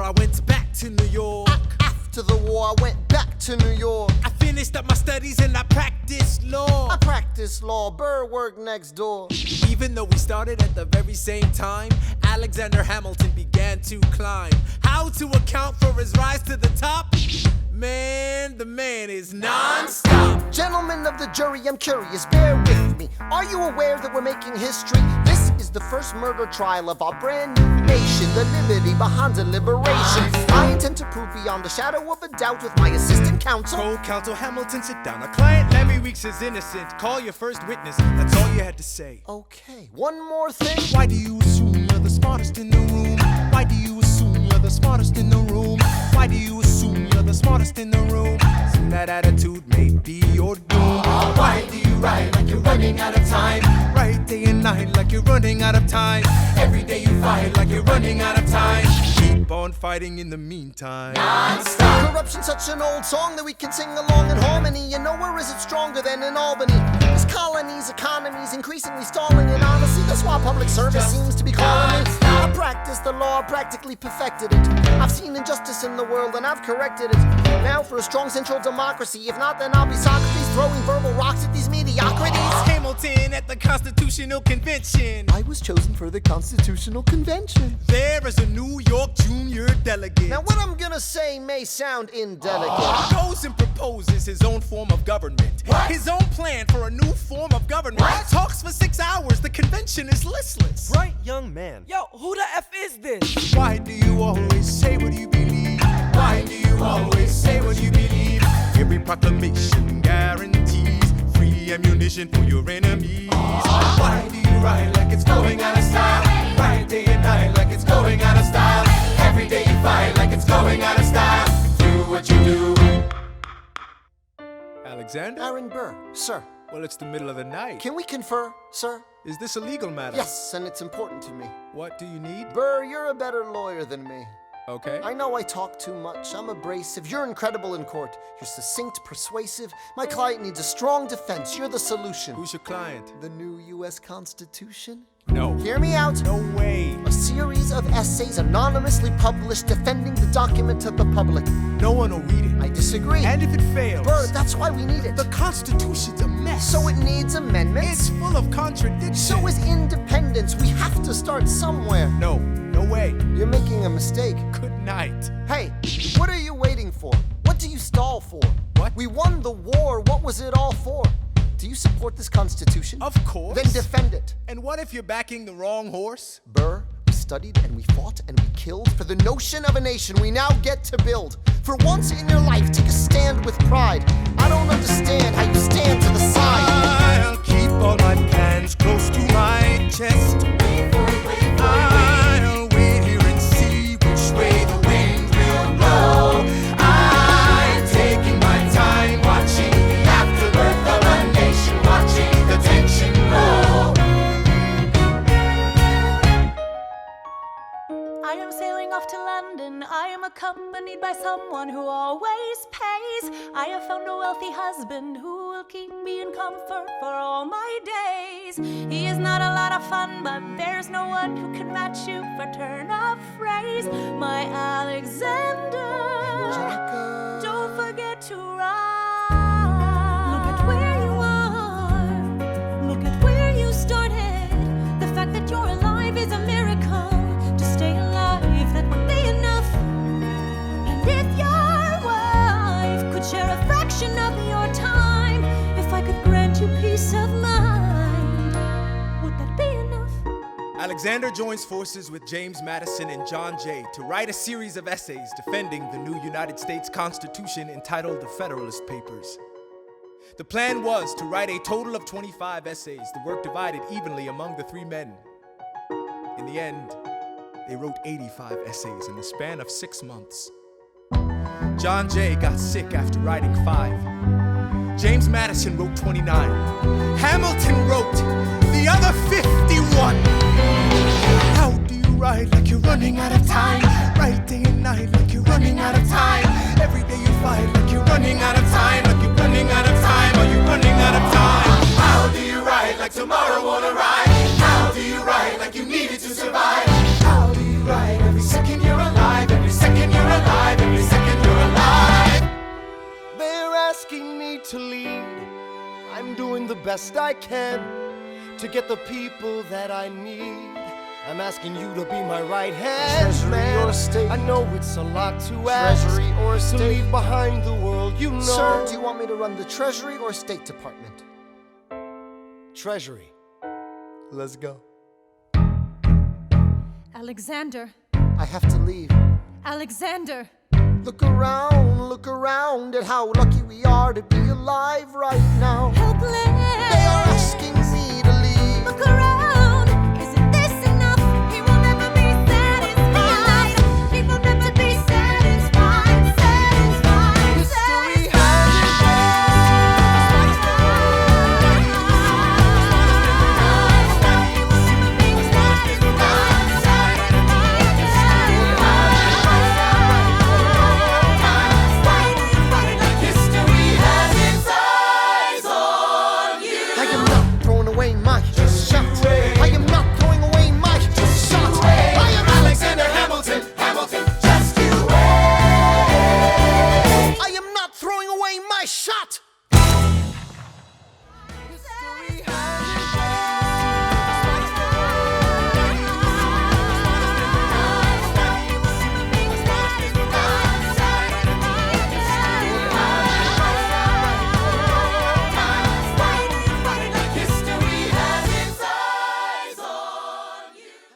I went back to New York. After the war, I went back to New York. I finished up my studies and I practiced law. I practiced law, Burr worked next door. Even though we started at the very same time, Alexander Hamilton began to climb. How to account for his rise to the top? Man, the man is non-stop. Gentlemen of the jury, I'm curious, bear with me. Are you aware that we're making history? This is the first murder trial of our brand new nation, the liberty behind deliberation. I intend to prove beyond a shadow of a doubt with my assistant counsel. Co-counsel Hamilton, sit down. Our client Larry Weeks is innocent. Call your first witness. That's all you had to say. Okay, one more thing. Why do you assume you're the smartest in the room? Why do you assume you're the smartest in the room? Why do you assume you're the smartest in the room? Soon that attitude may be your doom. Why do you write like you're running out of time? Write day and night like you're running out of time. Every day you fight like you're running out of time. Keep on fighting in the meantime. Non-stop. Corruption's such an old song that we can sing along in harmony. You know, where is it stronger than in Albany? These colonies, economies increasingly stalling, and honestly, that's why public service seems to be calling me. I practiced the law, practically perfected it. I've seen injustice in the world and I've corrected it. Now for a strong central democracy. If not, then I'll be Socrates throwing verbal rocks at these mediocrities. Hamilton at the Constitutional Convention. I was chosen for the Constitutional Convention. There is a New York junior delegate. Now what I'm gonna say may sound indelicate. Goes and proposes his own form of government. What? His own plan for a new form of government. What? Talks for 6 hours. The convention is listless. Bright young man. Yo, who the F is this? Why do you always say what you believe? Why do you always say what you believe? Every proclamation guarantees free ammunition for your enemies. Why do you write like it's going out of style? Write day and night like it's going out of style. Every day you fight like it's going out of style. Do what you do. Alexander? Aaron Burr, sir. Well, it's the middle of the night. Can we confer, sir? Is this a legal matter? Yes, and it's important to me. What do you need? Burr, you're a better lawyer than me. Okay. I know I talk too much. I'm abrasive. You're incredible in court. You're succinct, persuasive. My client needs a strong defense. You're the solution. Who's your client? The new U.S. Constitution? No. Hear me out. No way. A series of essays anonymously published defending the document to the public. No one will read it. I disagree. And if it fails, Burr, that's why we need it. the Constitution's a mess. So it needs amendments. It's full of contradictions. So is independence. We have to start somewhere. No way. You're making a mistake. Good night. Hey, what are you waiting for? What do you stall for? What? We won the war. What was it all for? Do you support this Constitution? Of course. Then defend it. And what if you're backing the wrong horse? Burr, we studied and we fought and we killed for the notion of a nation we now get to build. For once in your life, take a stand with pride. I don't understand how you stand to the side. I'll keep all my plans close to my chest. I'll wait here and see which way the wind will blow. I'm taking my time, watching the afterbirth of a nation, watching the tension grow. I am sailing off to London. I am accompanied by someone who always pays. I have found a wealthy husband who will keep me in comfort for all my days. He is not a lot of fun, but there's no one who can match you for turn of phrase. My Alexander, don't forget to rhyme. Look at where you are. Look at where you started. The fact that you're alive is a miracle. To stay alive, that would be enough. And if your wife could share a fraction of your time, if I could grant you peace of mind, would that be enough? Alexander joins forces with James Madison and John Jay to write a series of essays defending the new United States Constitution entitled the Federalist Papers. The plan was to write a total of 25 essays, the work divided evenly among the three men. In the end, they wrote 85 essays in the span of 6 months. John Jay got sick after writing 5. James Madison wrote 29. Hamilton wrote the other 51. How do you write like you're running out of time? Write day and night like you're running out of time. Every day you fight like you're running out of time. Like you're running out of time. Are you running out of time? How do you write like tomorrow won't arrive? How do you write like you needed to survive? How do you write every second you're alive? Every second to lead. I'm doing the best I can to get the people that I need. I'm asking you to be my right hand, treasury man. Or state. I know it's a lot to ask. Treasury or state. To leave behind the world, you know. Sir, do you want me to run the Treasury or State Department? Treasury. Let's go. Alexander. I have to leave. Alexander. Look around at how lucky we are to be alive right now. Helpless. They are asking me to leave. Look around.